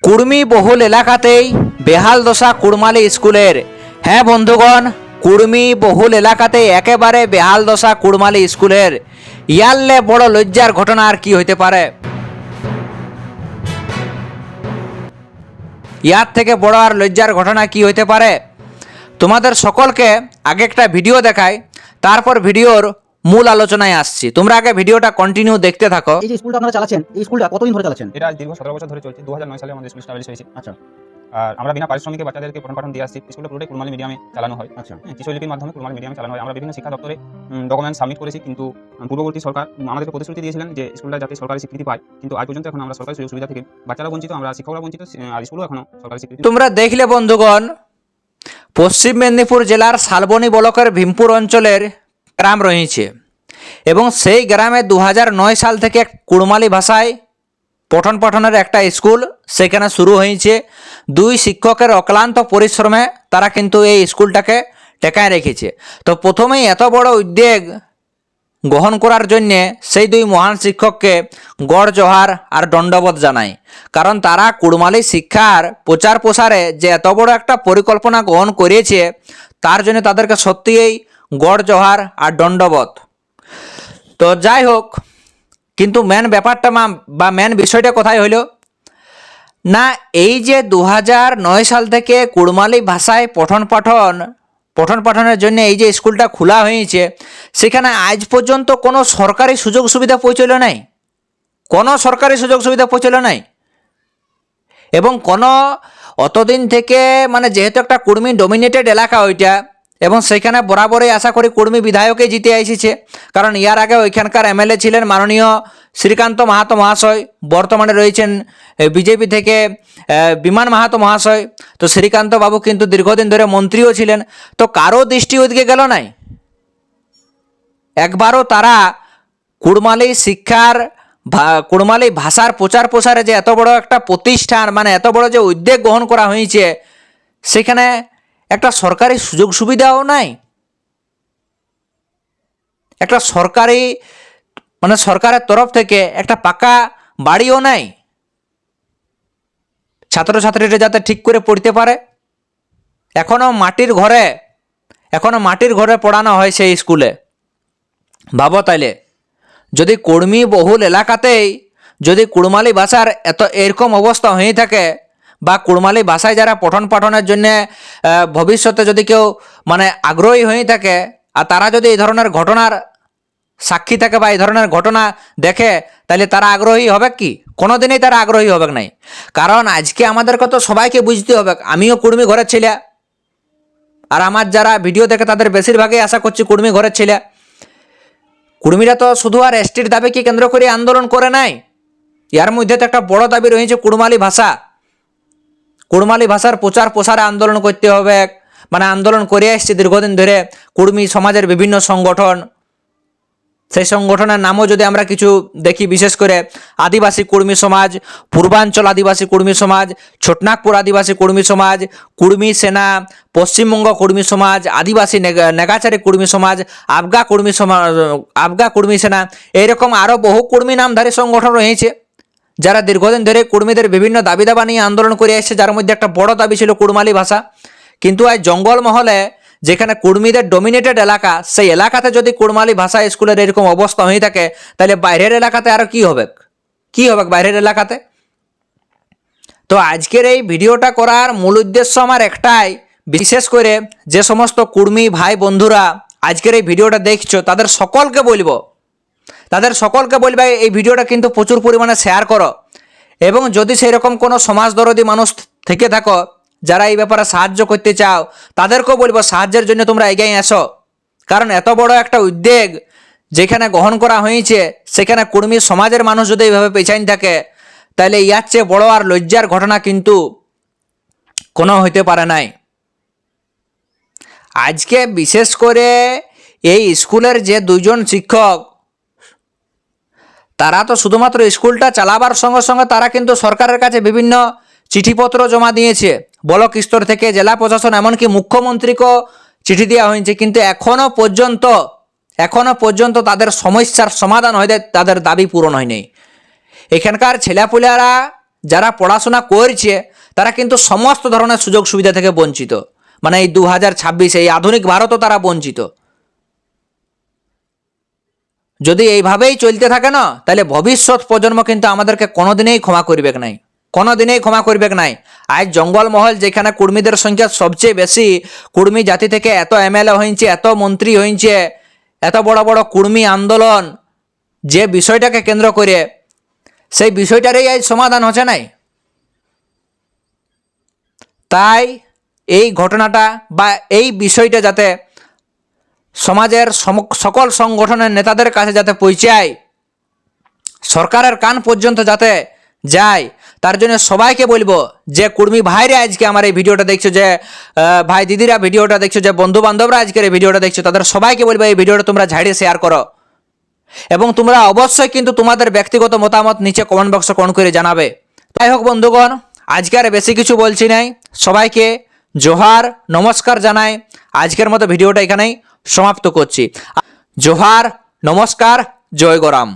কুর্মী বহুল এলাকাতেই বেহাল দশা কুড়মালি স্কুলের। হ্যাঁ বন্ধুগণ, কুর্মী বহুল এলাকাতে একেবারে বেহাল দশা কুড়মালি স্কুলের। ইয়ারলে বড় লজ্জার ঘটনা আর কি হইতে পারে? ইয়ার থেকে বড় আর লজ্জার ঘটনা কি হইতে পারে? তোমাদের সকলকে আগে একটা ভিডিও দেখাই, তারপর ভিডিওর মূল আলোচনায় আসছি। তোমরা আগে ভিডিওটা কন্টিনিউ দেখতে থাকো। এই যে স্কুলটা আপনারা চালাচ্ছেন, এই স্কুলটা কতদিন ধরে চালাচ্ছেন? এটা দীর্ঘ 17 বছর ধরে চলছে। 2009 সালে আমাদের স্কুল স্টাবলিশ হয়েছে। আচ্ছা আর আমরা বিনা পারিশ্রমিকে বাচ্চাদেরকে পঠন পাঠন দিয়ে আসছি। স্কুলটা পুরোটাই কুড়মালি মিডিয়ামে চালানো হয়। আচ্ছা চিশলিপির মাধ্যমে কুড়মালি মিডিয়ামে চালানো হয়। আমরা বিভিন্ন শিক্ষা দপ্তরে ডকুমেন্ট সাবমিট করেছি, কিন্তু পূর্ববর্তী সরকার আমাদেরকে প্রতিশ্রুতি দিয়েছিলেন যে স্কুলটা যাতে সরকারি স্বীকৃতি পায়, কিন্তু আজ পর্যন্ত এখন আমরা সরকারি সুযোগ সুবিধা থেকে বাচ্চারা বঞ্চিত, আমরা শিক্ষকরা বঞ্চিত, আর স্কুলও এখনো সরকারি স্বীকৃতি। তোমরা দেখলে বন্ধুগণ, পশ্চিম মেদিনীপুর জেলার শালবনী ব্লকের ভীমপুর অঞ্চলের গ্রাম রয়েছে এবং সেই গ্রামে 2009 সাল থেকে কুড়মালি ভাষায় পঠন পাঠনের একটা স্কুল সেখানে শুরু হয়েছে। দুই শিক্ষকের অক্লান্ত পরিশ্রমে তারা কিন্তু এই স্কুলটাকে টেকায় রেখেছে। তো প্রথমেই এত বড় উদ্যোগ গ্রহণ করার জন্যে সেই দুই মহান শিক্ষককে গড় জোহার আর দণ্ডবোধ জানাই, কারণ তারা কুড়মালি শিক্ষার প্রচার প্রসারে যে এত বড় একটা পরিকল্পনা গ্রহণ করেছে, তার জন্য তাদেরকে সত্যিই গড় জোহার আর দণ্ডবোধ। তো যাই হোক, কিন্তু মেন ব্যাপারটা বা মেন বিষয়টা কোথায় হইল না, এই যে 2009 সাল থেকে কুড়মালি ভাষায় পঠন পাঠনের জন্য এই যে স্কুলটা খোলা হয়েছে, সেখানে আজ পর্যন্ত কোনো সরকারি সুযোগ সুবিধা পৌঁছলো নাই, কোনো সরকারি সুযোগ সুবিধা পৌঁছলো নাই। এবং কোনো অতদিন থেকে মানে যেহেতু একটা কুর্মী ডমিনেটেড এলাকা ওইটা, এবং সেখানে বরাবরই আশা করি কুর্মী বিধায়কে জিতে এসেছে, কারণ ইয়ার আগে ওইখানকার এমএলএ ছিলেন মাননীয় শ্রীকান্ত মাহাতো মহাশয়, বর্তমানে রয়েছেন বিজেপি থেকে বিমান মাহাতো মহাশয়। তো শ্রীকান্ত বাবু কিন্তু দীর্ঘদিন ধরে মন্ত্রীও ছিলেন। তো কারো দৃষ্টি ওইদিকে গেল নাই, একবারও তারা কুড়মালি শিক্ষার কুড়মালি ভাষার প্রচার প্রসারে যে এত বড় একটা প্রতিষ্ঠান, মানে এত বড় যে উদ্যোগ গ্রহণ করা হয়েছে, সেখানে একটা সরকারি সুযোগ সুবিধাও নাই, একটা সরকারি মানে সরকারের তরফ থেকে একটা পাকা বাড়িও নাই ছাত্রছাত্রীরা যাতে ঠিক করে পড়তে পারে। এখনও মাটির ঘরে পড়ানো হয় সেই স্কুলে। ভাবো তাইলে, যদি কুর্মী বহুল এলাকাতেই যদি কুড়মালি ভাষার এরকম অবস্থা হয়ে থাকে, বা কুড়মালি ভাষায় যারা পঠন পাঠনের জন্য ভবিষ্যতে যদি কেউ মানে আগ্রহী হয়ে থাকে, আর তারা যদি এই ধরনের ঘটনার সাক্ষী থাকে বা এই ধরনের ঘটনা দেখে, তাহলে তারা আগ্রহী হবে কি? কোনোদিনই তারা আগ্রহী হবে নাই। কারণ আজকে আমাদেরকে তো সবাইকে বুঝতে হবে, আমিও কুর্মী ঘরের ছেলে, আর আমার যারা ভিডিও দেখে তাদের বেশিরভাগই আশা করছি কুর্মী ঘরের ছেলে। কুর্মীরা তো শুধু আর এসটির দাবিকে কেন্দ্র করে আন্দোলন করে নাই, এর মধ্যে তো একটা বড় দাবি রয়েছে কুড়মালি ভাষা। কুড়মালি ভাষার প্রচার প্রসারে আন্দোলন করতে হবে, মানে আন্দোলন করে আসছে দীর্ঘদিন ধরে কুর্মী সমাজের বিভিন্ন সংগঠন। সেই সংগঠনের নামও যদি আমরা কিছু দেখি, বিশেষ করে আদিবাসী কুর্মী সমাজ, পূর্বাঞ্চল আদিবাসী কুর্মী সমাজ, ছোটনাগপুর আদিবাসী কুর্মী সমাজ, কুর্মী সেনা, পশ্চিমবঙ্গ কুর্মী সমাজ, আদিবাসী নেগাচারী কুর্মী সমাজ, আবগা কুর্মী সেনা, এইরকম আরও বহু কুর্মী নামধারী সংগঠন রয়েছে যারা দীর্ঘদিন ধরে কুর্মীদের বিভিন্ন দাবি দাবা নিয়ে আন্দোলন করে এসেছে, যার মধ্যে একটা বড় দাবি ছিল কুড়মালি ভাষা। কিন্তু আজ জঙ্গলমহলে যেখানে কুর্মীদের ডমিনেটেড এলাকা, সেই এলাকাতে যদি কুড়মালি ভাষা স্কুলের এরকম অবস্থা হয়ে থাকে, তাহলে বাইরের এলাকাতে আরও কি হবে বাইরের এলাকাতে? তো আজকের এই ভিডিওটা করার মূল উদ্দেশ্য আমার একটাই, বিশেষ করে যে সমস্ত কুর্মী ভাই বন্ধুরা আজকের এই ভিডিওটা দেখছো, তাদের সকলকে বলবো এই ভিডিওটা কিন্তু প্রচুর পরিমাণে শেয়ার করো। এবং যদি সেই রকম কোনো সমাজদরদী মানুষ থেকে থাকো যারা এই ব্যাপারে সাহায্য করতে চাও, তাদেরকেও বলবো সাহায্যের জন্য তোমরা এগিয়ে আসো। কারণ এত বড় একটা উদ্যোগ যেখানে গ্রহণ করা হয়েছে, সেখানে কুর্মী সমাজের মানুষ যদি এইভাবে পেছাইন থাকে, তাহলে ইয়ার চেয়ে বড় আর লজ্জার ঘটনা কিন্তু কোনো হইতে পারে নাই। আজকে বিশেষ করে এই স্কুলের যে দুইজন শিক্ষক, তারা তো শুধুমাত্র স্কুলটা চালাবার সঙ্গে সঙ্গে তারা কিন্তু সরকারের কাছে বিভিন্ন চিঠিপত্র জমা দিয়েছে, ব্লক স্তর থেকে জেলা প্রশাসন, এমনকি মুখ্যমন্ত্রীকেও চিঠি দেওয়া হয়েছে, কিন্তু এখনও পর্যন্ত তাদের সমস্যার সমাধান হয়ে তাদের দাবি পূরণ হয়নি। এখানকার ছেলেপুলেরা যারা পড়াশোনা করছে তারা কিন্তু সমস্ত ধরনের সুযোগ সুবিধা থেকে বঞ্চিত। মানে এই 2026 এই আধুনিক ভারতও তারা বঞ্চিত। যদি এইভাবেই চলতে থাকে না, তাহলে ভবিষ্যৎ প্রজন্ম কিন্তু আমাদেরকে কোনোদিনই ক্ষমা করবে নাই, কোনোদিনই ক্ষমা করবে নাই। আজ জঙ্গলমহল যেখানে কুর্মীদের সংখ্যা সবচেয়ে বেশি, কুর্মী জাতি থেকে এত এমএলএ হয়েছে, এত মন্ত্রী হয়েছে, এত বড় বড় কুর্মী আন্দোলন, যে বিষয়টাকে কেন্দ্র করে সেই বিষয়টারই আজ সমাধান হচ্ছে নাই। তাই এই ঘটনাটা বা এই বিষয়টা যাতে সমাজের সকল সংগঠনের নেতাদের কাছে যাতে পৌঁছায়, সরকারের কান পর্যন্ত যাতে যায়, তার জন্য সবাইকে বলবো যে কুর্মী ভাইরা আজকে আমার এই ভিডিওটা দেখছো, যে ভাই দিদিরা ভিডিওটা দেখছো, যে বন্ধু বান্ধবরা আজকের এই ভিডিওটা দেখছো, তাদের সবাইকে বলবো এই ভিডিওটা তোমরা ঝাড়িয়ে শেয়ার করো। এবং তোমরা অবশ্যই কিন্তু তোমাদের ব্যক্তিগত মতামত নিচে কমেন্ট বক্সে কমেন্ট করে জানাবে। তাই হোক বন্ধুগণ, আজকে আর বেশি কিছু বলছি নাই, সবাইকে জোহার নমস্কার জানাই। আজকের মতো ভিডিওটা এখানেই সমাপ্ত করছি। জোহার নমস্কার, জয় গরাম।